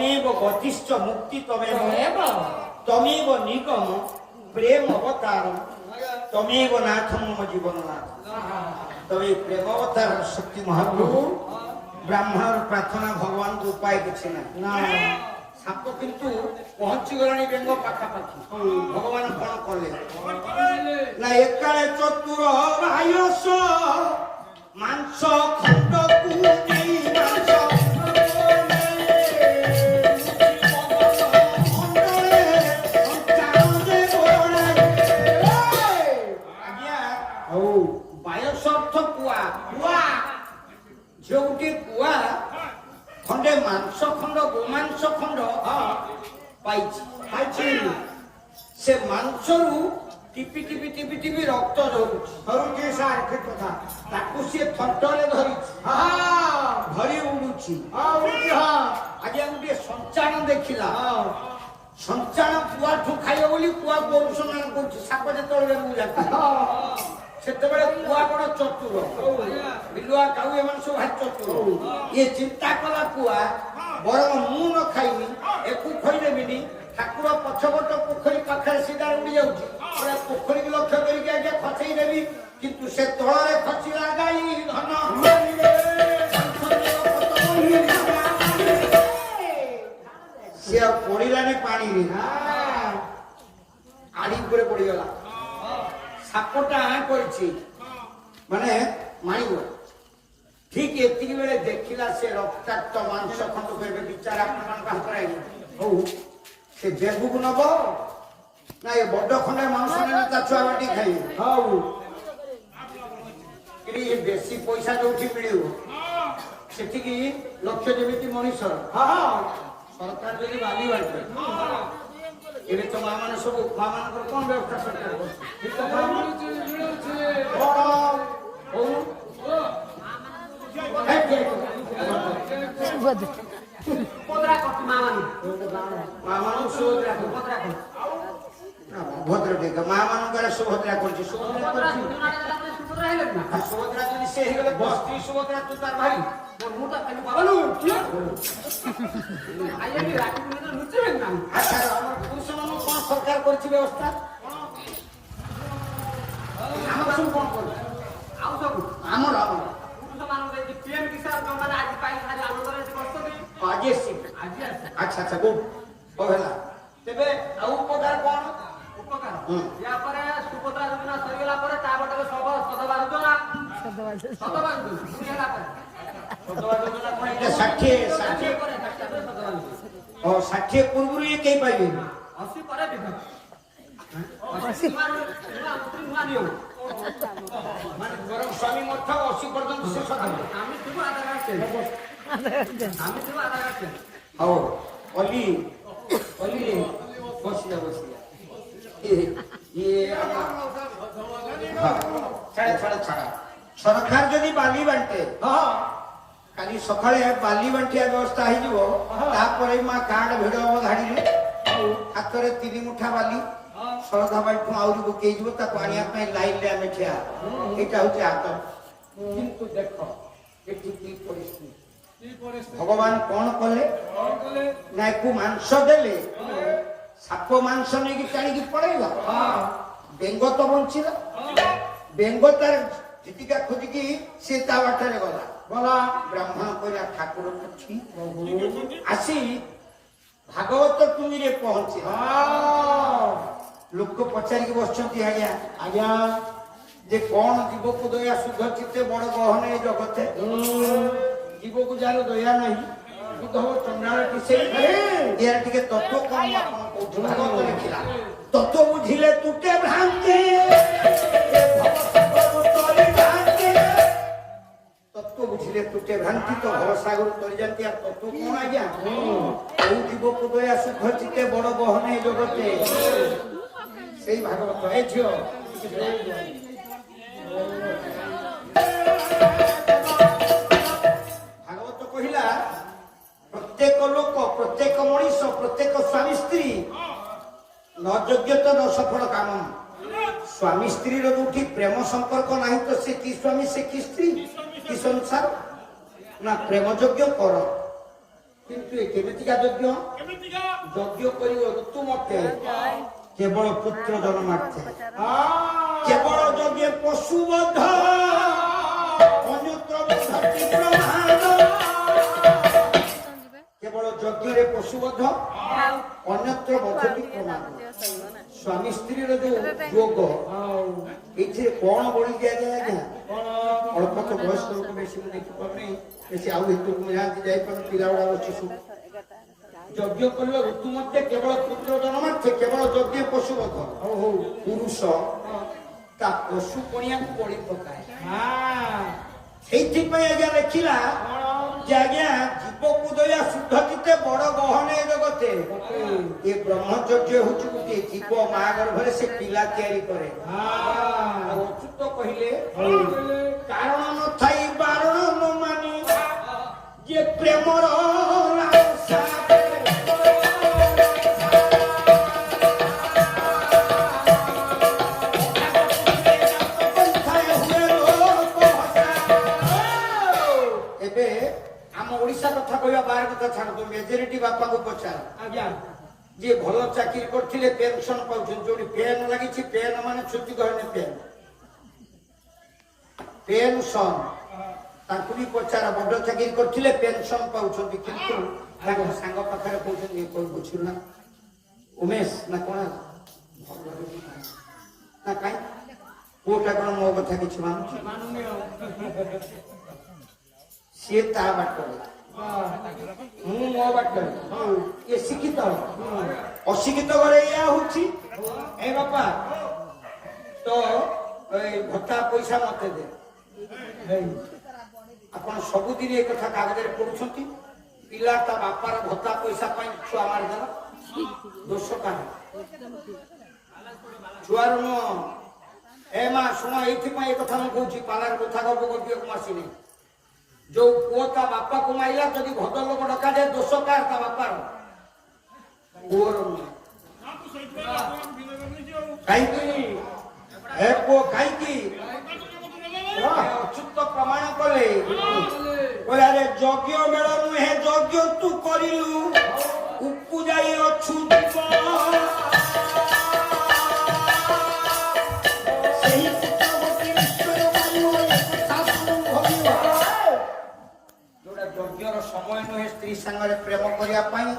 तमेव गतिश्च मुक्ति तमेव तमेव निगम प्रेम अवतार तमेव नाथ मम जीवन नाथ। तबे प्रेम अवतार शक्ति महाप्रभु ब्राह्मण प्रार्थना भगवान को उपाय किसी ना साप किंतु पहुंची गलानी बेंग पाखापाखि भगवान कौन कले ना एकाले चतुर आयस मांस खंड को नहीं मांस खंडे मांस खंड गोमांस खंड से मांस रु टिपि टिपि टिपि टिपि रक्त झरुची सार के कथा ताकू से थंटरे धरी धरी उडुची आज गोटे संचान देखिला संचान कुआ ठू खाइब बोली कुआ को अनुसंधान करुची साप जेतबेले जाता सेतबेले कुआ बड़ चतुर बिलुआ काऊ एमान सब भारी चतुर ये चिंता कला कुआ बरम मु न खाइनी एकु खइदेबिनी ठाकुर पछपट पोखरी पाखे सीधा उड़ी जाउची पूरा पोखरी के लक्ष्य करके आगे खसई देबी किंतु से तळरे खसिला गाई धन से पड़िलानी पानी रे आड़ी ଉପରେ पड़ीगला सापटा करछि माने मारिगो ठीक एतिकी बेले देखिला से रक्ताक्त मांस खंड करबे बिचारा प्रमाण का कराई हो से बेगुक नबो ना ये बड्ड खंडे मांस ने ता छुआ बाटी खाई हो कि ये बेसी पैसा जोठी मिलियो सेठी की लक्ष्य जेमिति मनुष्य सरकार जदि बाली बाटे एबे तो मां माने सब मां मानकर कोन व्यवस्था सरकार कर ठीक तो पदरा कत मामानु सुभद्रा पदरा कत भद्र देख मामानु करे सुभद्रा करछि सुभद्रा हेले ना सुभद्रा जदि से हे गेले बस्ती सुभद्रा तू तार भाई मोर मुटा खाली बाबलु आइए भी राती में नुचबे ना अच्छा हमर पुरुष मानु कोन सरकार करछि व्यवस्था हम सब कोन कर आउ सब हमर पीएम किसान जोमाने आज पाई सारी आनंद रे कष्ट दे आज अच्छा अच्छा गुड हो गेला तेबे आ उपकार कोन उपकार या पर सुभद्रा योजना सरी गेला पर ता बटले सब सदवा योजना सदवा योजना पर सदवा योजना कोन 60 करे 60 सदवा ओ 60 पूर्वरु ये केई पाइबे 80 करे विभाग 80 मंत्री नुआ नियो माने गरम स्वामी मठ 80 पर्यंत से सदवा आमी तुम आधा काटे आमी तुम आधा काटे आओ ओली बसिया ये छाड़ा सरकार जदि बाली बांटे काली सकाळे बाली बांटिया व्यवस्था हो जिवो तापरे मा कार्ड भिड़ हो धाड़ी रे हाथ रे 3 मुठा बाली सरधा बाई को आउरी बुके जिवो ता पानिया पे लाइन ले आमे ठिया एटा होचे हाथ किंतु देखो एठी की परिस्थिति भगवान कौन कले ना को मांस देले साप मांस नहीं कि टाणी की पड़ेगा बेंग तो बंचिला बेंग तार जीतिका खोजिकी से ता बाटरे गला ब्राह्मण कहला ठाकुर पुछी आसी भागवत तुमी रे पहुंचे लोक पचारी के बसचंती आज्ञा जे कौन जीव को दया सुध चित्ते बड़ गहने जगते जीव को जार दया नहीं बुद्ध हो चंडाल किसे यार टिके तत्व कोन आपन को भागवत लिखिला तत्व बुझिले तुटे भ्रांति तत्व बुझिले तुटे भ्रांति तो भवसागर तरी जानती आ तत्व कोन आज्ञा ओ जीव को दया सुध चित्ते बड़ गहने जगते सेई भागवत ए झियो प्रत्येक लोक प्रत्येक मनीष प्रत्येक स्वामी स्त्री न योग्यता न सफल काम स्वामी स्त्री रो जोठी प्रेम संपर्क नाही तो से की स्वामी से की स्त्री की संसार ना प्रेम योग्य कर କିନ୍ତୁ ଏ କେମିତିକା ଯଜ୍ଞ? ଯଜ୍ଞ କରିବ ଋତୁ ମତେ କେବଳ ପୁତ୍ର ଜନ୍ମାର୍ଥେ, କେବଳ ଯଜ୍ଞ ପଶୁ ବଧ ଅନ୍ୟତ୍ର ବଧତି ପ୍ରମାଣ। କେବଳ ଯଜ୍ଞରେ ପଶୁ ବଧ ଅନ୍ୟତ୍ର ବଧତି ପ୍ରମାଣ। ସ୍ୱାମୀ ସ୍ତ୍ରୀର ଯୋଉ ଯୋଗ ଏଇଥିରେ କଣ ବଳି ଦିଆଯାଏ ଆଜ୍ଞା? ଅଳ୍ପ ତ ବୟସ୍କ ଲୋକ ବେଶୀ ମୁଁ ଦେଖିପାରୁନି, ବେଶୀ ଆଉ ଭିତରକୁ ମୁଁ ଯାଆନ୍ତି ଯାଇପାରୁନି, ପିଲା ଗୁଡା ବସି ସବୁ ଯଜ୍ଞ କରିବା ଋତୁ ମଧ୍ୟ କେବଳ ପୁତ୍ର ଜନ୍ମାର୍ଥେ କେବଳ ଯଜ୍ଞ ପଶୁ ବଧ। ପୁରୁଷ ତା ପଶୁ ପଣିଆକୁ ବଳି ପକାଏ। ସେଇଥିପାଇଁ ଆଜ୍ଞା ଦେଖିଲା ଯେ ଆଜ୍ଞା ଜୀବକୁ ଦୟା ଶୁଦ୍ଧ ଚିତ୍ତେ ବଡ ଗହନେ ଜଗତେ। ଏ ବ୍ରହ୍ମଚର୍ଯ୍ୟ ହଉଛି ଗୋଟିଏ ଜୀବ ମା ଗର୍ଭରେ ସେ ପିଲା ତିଆରି କରେ। ଅଚ୍ୟୁତ କହିଲେ କାରଣ ନଥାଇ ବାରଣ ନ ମାନି ଯେ ପ୍ରେମର କଥା କହିବା ବାହାର କଥା ଛାଡନ୍ତୁ, ମେଜରିଟି ବାପାଙ୍କୁ ପଚାର ଯିଏ ଭଲ ଚାକିରି କରିଥିଲେ ପେନସନ ପାଉଛନ୍ତି, ଯୋଉଠି ପେନ ଲାଗିଛି ପେନ ମାନେ ଛୁଟି କହିଲେ ପେନ ପେନସନ ତାଙ୍କୁ ବି ପଚାର ବଡ ଚାକିରି କରିଥିଲେ ପେନସନ ପାଉଛନ୍ତି, କିନ୍ତୁ ତାଙ୍କ ସାଙ୍ଗ ପାଖରେ କହୁଛନ୍ତି କଣ ବୁଝିଲୁ ନା ଉମେଶ ନା କଣ ନା କାଇଁ ପୁଅଟା କଣ ମୋ କଥା କିଛି ମାନୁଛି? ସିଏ ତା ବାଟରେ ମୁଁ ମୋ ବାଟରେ। ଇଏ ଶିକ୍ଷିତ ଅଶିକ୍ଷିତ ଘରେ ଏଇଆ ହଉଛି। ଏ ବାପା ତ ଭତ୍ତା ପଇସା ମତେ ଦେ। ଆପଣ ସବୁଦିନ ଏ କଥା କାଗଜରେ ପଢୁଛନ୍ତି, ପିଲା ତା ବାପାର ଭତ୍ତା ପଇସା ପାଇଁ ଛୁଆ ମାରିଦେଲା, ଦୋଷ କାହାର? ଛୁଆର ନୁହଁ। ଏ ମା ଶୁଣ, ଏଇଥିପାଇଁ ଏ କଥା ମୁଁ କହୁଛି, ପାଲାର କଥା ଗପ କରିବାକୁ ଆସିନି। ଯୋଉ ପୁଅ ତା ବାପାକୁ ମାଇଲା, ଯଦି ଭଦ୍ରଲୋକ ଡକାଯାଏ ଦୋଷ କାହାର? ତା ବାପାର, ପୁଅର ନୁହେଁ। କାହିଁକି ଏ ପୁଅ କାହିଁକି ଅଚ୍ୟୁତ ପ୍ରମାଣ କଲେ? ଆରେ ଯଜ୍ଞ ମେଳ ନୁହେଁ, ଯଜ୍ଞ ତୁ କରିଲୁ ଉପୁ ଯାଇ ଅଛୁ ଯୋଉଟା ଯଜ୍ଞର ସମୟ ନୁହେଁ ସ୍ତ୍ରୀ ସାଙ୍ଗରେ ପ୍ରେମ କରିବା ପାଇଁ।